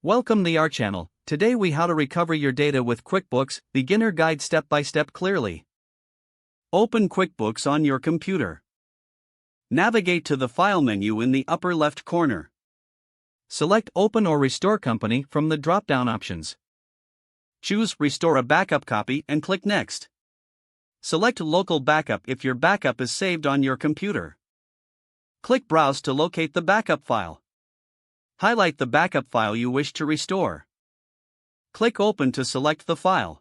Welcome to our channel. Today we how to recover your data with QuickBooks, beginner guide step by step clearly. Open QuickBooks on your computer. Navigate to the File menu in the upper left corner. Select Open or Restore Company from the drop-down options. Choose Restore a Backup Copy and click Next. Select Local Backup if your backup is saved on your computer. Click Browse to locate the backup file. Highlight the backup file you wish to restore. Click Open to select the file.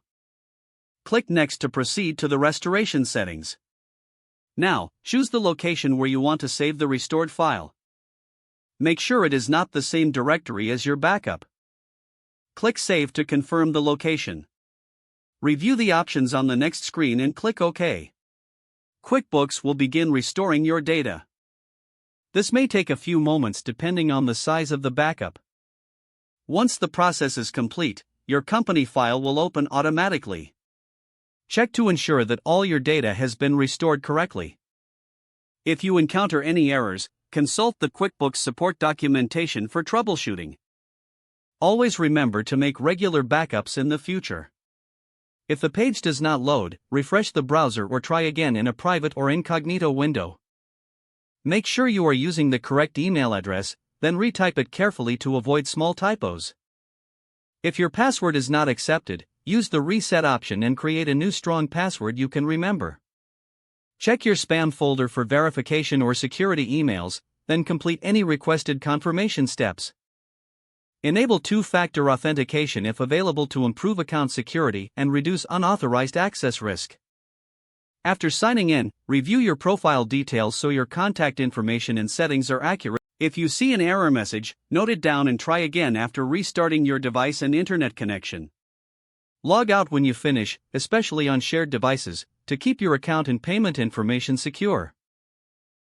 Click Next to proceed to the restoration settings. Now, choose the location where you want to save the restored file. Make sure it is not the same directory as your backup. Click Save to confirm the location. Review the options on the next screen and click OK. QuickBooks will begin restoring your data. This may take a few moments depending on the size of the backup. Once the process is complete, your company file will open automatically. Check to ensure that all your data has been restored correctly. If you encounter any errors, consult the QuickBooks support documentation for troubleshooting. Always remember to make regular backups in the future. If the page does not load, refresh the browser or try again in a private or incognito window. Make sure you are using the correct email address, then retype it carefully to avoid small typos. If your password is not accepted, use the reset option and create a new strong password you can remember. Check your spam folder for verification or security emails, then complete any requested confirmation steps. Enable two-factor authentication if available to improve account security and reduce unauthorized access risk. After signing in, review your profile details so your contact information and settings are accurate. If you see an error message, note it down and try again after restarting your device and internet connection. Log out when you finish, especially on shared devices, to keep your account and payment information secure.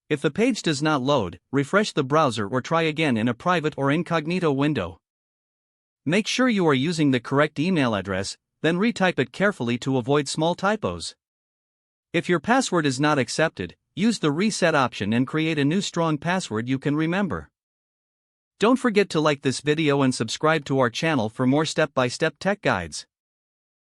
If the page does not load, refresh the browser or try again in a private or incognito window. Make sure you are using the correct email address, then retype it carefully to avoid small typos. If your password is not accepted, use the reset option and create a new strong password you can remember. Don't forget to like this video and subscribe to our channel for more step-by-step tech guides.